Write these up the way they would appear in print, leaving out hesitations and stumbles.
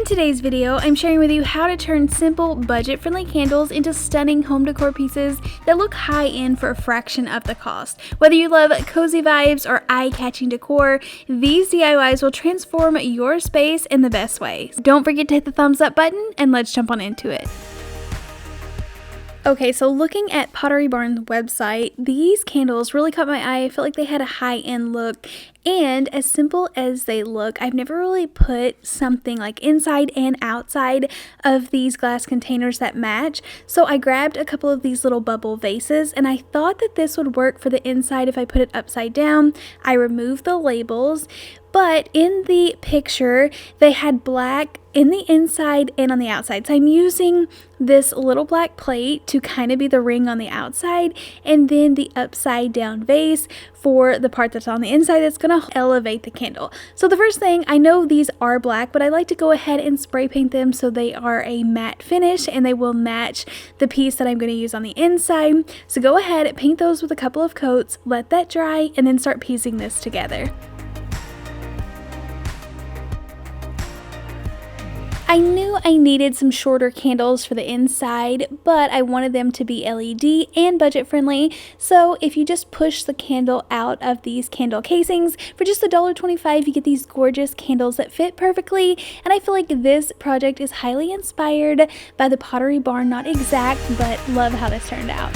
today's video, I'm sharing with you how to turn simple, budget-friendly candles into stunning home decor pieces that look high-end for a fraction of the cost. Whether you love cozy vibes or eye-catching decor, these DIYs will transform your space in the best way. Don't forget to hit the thumbs up button, and let's jump on into it. Okay, so looking at Pottery Barn's website, these candles really caught my eye. I felt like they had a high-end look, and as simple as they look, I've never really put something like inside and outside of these glass containers that match. So I grabbed a couple of these little bubble vases, and I thought that this would work for the inside if I put it upside down. I removed the labels, but in the picture, they had black in the inside and on the outside. So I'm using this little black plate to kind of be the ring on the outside, and then the upside down vase for the part that's on the inside that's going to elevate the candle. So the first thing, I know these are black, but I like to go ahead and spray paint them so they are a matte finish and they will match the piece that I'm going to use on the inside. So go ahead, paint those with a couple of coats, let that dry, and then start piecing this together. I knew I needed some shorter candles for the inside, but I wanted them to be LED and budget friendly. So if you just push the candle out of these candle casings, for just $1.25 you get these gorgeous candles that fit perfectly. And I feel like this project is highly inspired by the Pottery Barn, not exact, but love how this turned out.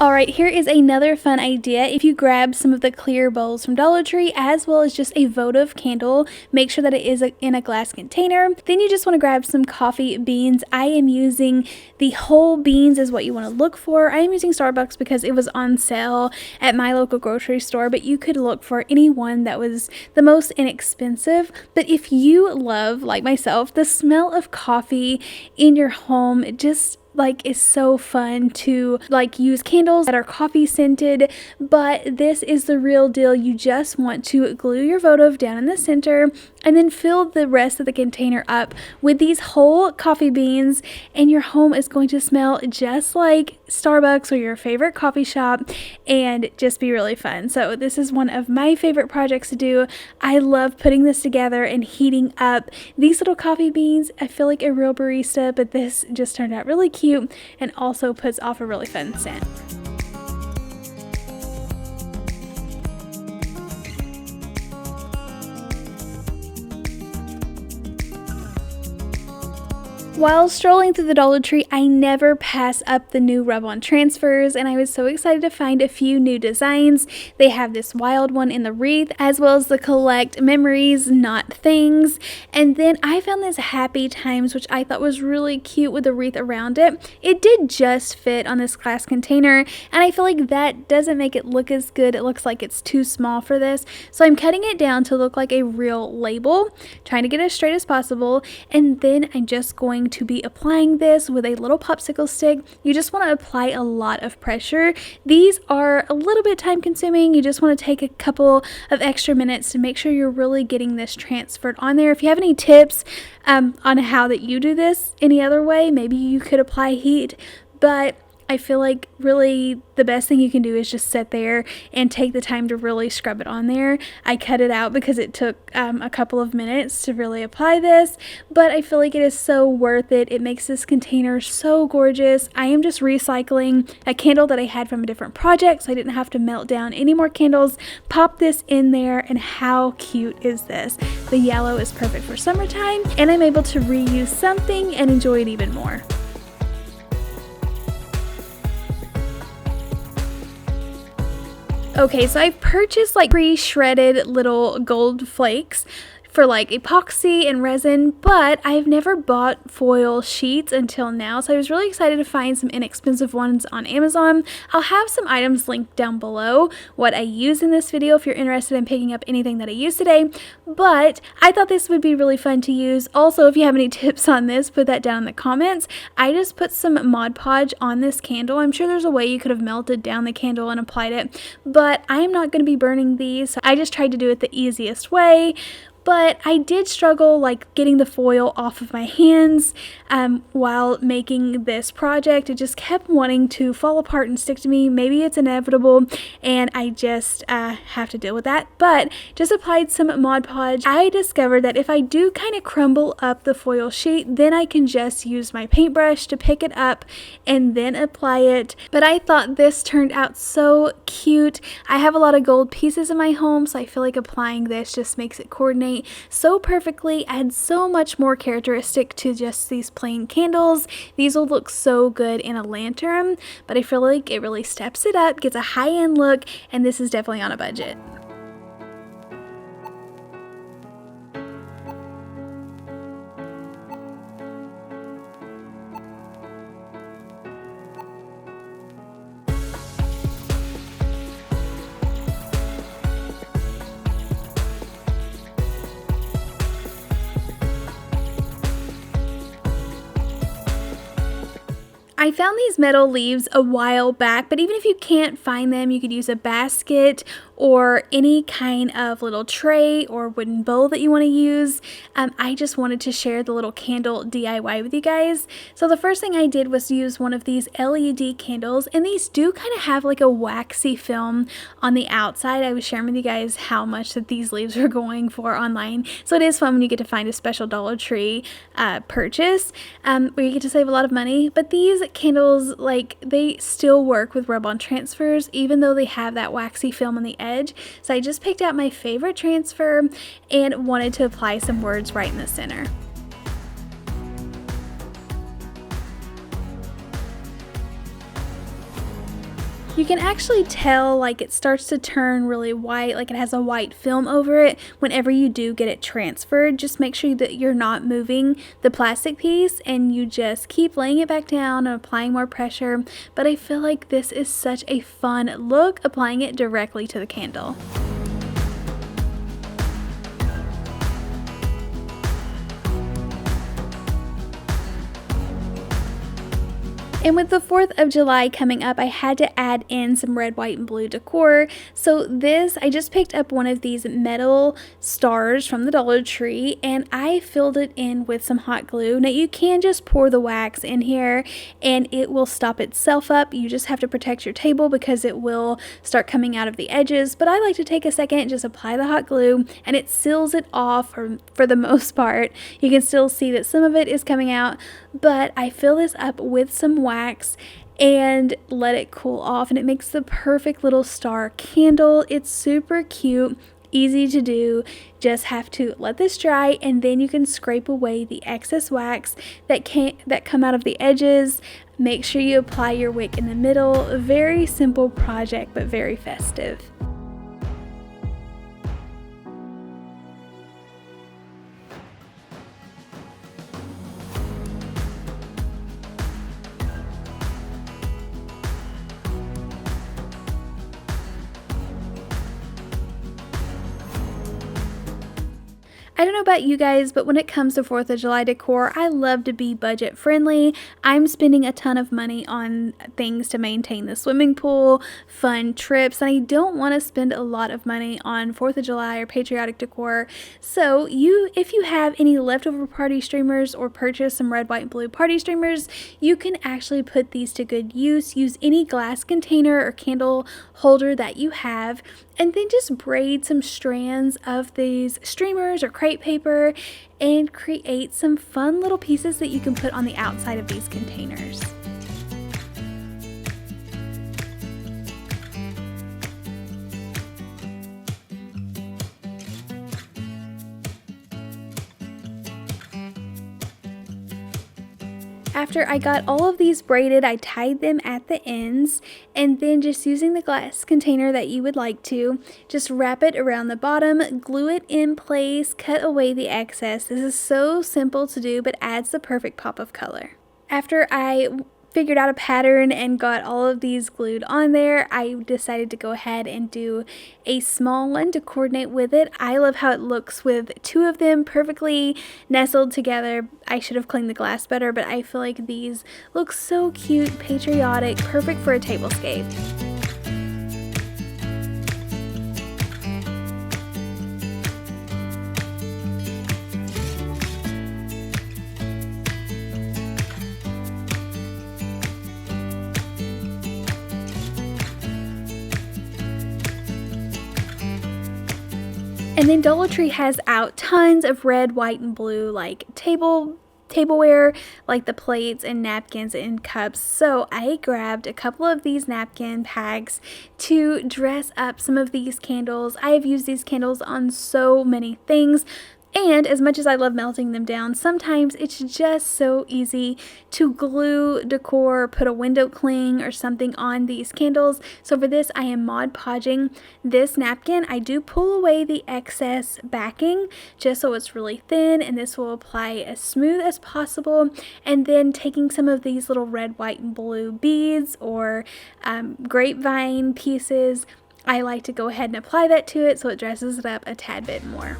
Alright, here is another fun idea. If you grab some of the clear bowls from Dollar Tree as well as just a votive candle, make sure that it is in a glass container. Then you just want to grab some coffee beans. I am using the whole beans is what you want to look for. I am using Starbucks because it was on sale at my local grocery store, but you could look for any one that was the most inexpensive. But if you love, like myself, the smell of coffee in your home, it just is so fun to use candles that are coffee scented, but this is the real deal. You just want to glue your votive down in the center and then fill the rest of the container up with these whole coffee beans, and your home is going to smell just like Starbucks or your favorite coffee shop and just be really fun. So this is one of my favorite projects to do. I love putting this together and heating up these little coffee beans. I feel like a real barista, but this just turned out really cute and also puts off a really fun scent. While strolling through the Dollar Tree, I never pass up the new rub-on transfers, and I was so excited to find a few new designs. They have this wild one in the wreath, as well as the collect memories, not things. And then I found this happy times, which I thought was really cute with the wreath around it. It did just fit on this glass container, and I feel like that doesn't make it look as good. It looks like it's too small for this. So I'm cutting it down to look like a real label, trying to get it as straight as possible, and then I'm just going to be applying this with a little popsicle stick. You just want to apply a lot of pressure. These are a little bit time consuming. You just want to take a couple of extra minutes to make sure you're really getting this transferred on there. If you have any tips on how that you do this any other way, maybe you could apply heat, but I feel like really the best thing you can do is just sit there and take the time to really scrub it on there. I cut it out because it took a couple of minutes to really apply this, but I feel like it is so worth it. It makes this container so gorgeous. I am just recycling a candle that I had from a different project, so I didn't have to melt down any more candles. Pop this in there, and how cute is this? The yellow is perfect for summertime, and I'm able to reuse something and enjoy it even more. Okay, so I've purchased pre-shredded little gold flakes for epoxy and resin, but I've never bought foil sheets until now, so I was really excited to find some inexpensive ones on Amazon. I'll have some items linked down below what I use in this video if you're interested in picking up anything that I used today, but I thought this would be really fun to use. Also, if you have any tips on this, put that down in the comments. I just put some Mod Podge on this candle. I'm sure there's a way you could have melted down the candle and applied it, but I am not going to be burning these, so I just tried to do it the easiest way but I did struggle like getting the foil off of my hands while making this project. It just kept wanting to fall apart and stick to me. Maybe it's inevitable and I just have to deal with that, but just applied some Mod Podge. I discovered that if I do kind of crumble up the foil sheet, then I can just use my paintbrush to pick it up and then apply it. But I thought this turned out so cute. I have a lot of gold pieces in my home, so I feel like applying this just makes it coordinate so perfectly, add so much more characteristic to just these plain candles. These will look so good in a lantern, but I feel like it really steps it up, gets a high-end look, and this is definitely on a budget. I found these metal leaves a while back, but even if you can't find them, you could use a basket or any kind of little tray or wooden bowl that you want to use. I just wanted to share the little candle DIY with you guys. So the first thing I did was use one of these LED candles, and these do kind of have like a waxy film on the outside. I was sharing with you guys how much that these leaves are going for online, so it is fun when you get to find a special Dollar Tree purchase where you get to save a lot of money. But these candles, like, they still work with rub-on transfers even though they have that waxy film on the edge. So I just picked out my favorite transfer and wanted to apply some words right in the center. You can actually tell like it starts to turn really white, like it has a white film over it whenever you do get it transferred. Just make sure that you're not moving the plastic piece and you just keep laying it back down and applying more pressure. But I feel like this is such a fun look, applying it directly to the candle. And with the 4th of July coming up, I had to add in some red, white, and blue decor. So this, I just picked up one of these metal stars from the Dollar Tree and I filled it in with some hot glue. Now you can just pour the wax in here and it will stop itself up. You just have to protect your table because it will start coming out of the edges. But I like to take a second and just apply the hot glue and it seals it off for the most part. You can still see that some of it is coming out, but I fill this up with some wax and let it cool off, and it makes the perfect little star candle. It's super cute, easy to do. Just have to let this dry and then you can scrape away the excess wax that come out of the edges. Make sure you apply your wick in the middle. A very simple project but very festive. I don't know about you guys, but when it comes to 4th of July decor, I love to be budget friendly. I'm spending a ton of money on things to maintain the swimming pool, fun trips, and I don't want to spend a lot of money on 4th of July or patriotic decor. So if you have any leftover party streamers or purchase some red, white, and blue party streamers, you can actually put these to good use. Use any glass container or candle holder that you have, and then just braid some strands of these streamers or crepe paper and create some fun little pieces that you can put on the outside of these containers. After I got all of these braided, I tied them at the ends, and then just using the glass container that you would like to, just wrap it around the bottom, glue it in place, cut away the excess. This is so simple to do, but adds the perfect pop of color. After I figured out a pattern and got all of these glued on there, I decided to go ahead and do a small one to coordinate with it. I love how it looks with two of them perfectly nestled together. I should have cleaned the glass better, but I feel like these look so cute, patriotic, perfect for a tablescape. And then Dollar Tree has out tons of red, white, and blue like tableware, like the plates and napkins and cups. So I grabbed a couple of these napkin packs to dress up some of these candles. I have used these candles on so many things. And as much as I love melting them down, sometimes it's just so easy to glue decor, put a window cling or something on these candles. So for this, I am Mod Podging this napkin. I do pull away the excess backing just so it's really thin, and this will apply as smooth as possible. And then taking some of these little red, white, and blue beads or grapevine pieces, I like to go ahead and apply that to it so it dresses it up a tad bit more.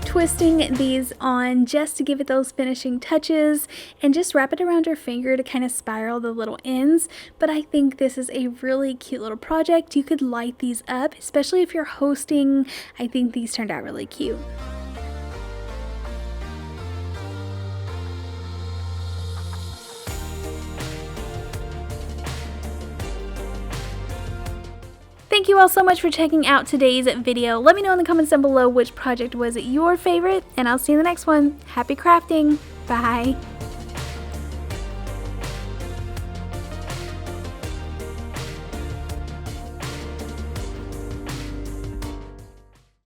Twisting these on just to give it those finishing touches, and just wrap it around your finger to kind of spiral the little ends. But I think this is a really cute little project. You could light these up, especially if you're hosting. I think these turned out really cute. Thank you all so much for checking out today's video. Let me know in the comments down below which project was your favorite, and I'll see you in the next one. Happy crafting! Bye!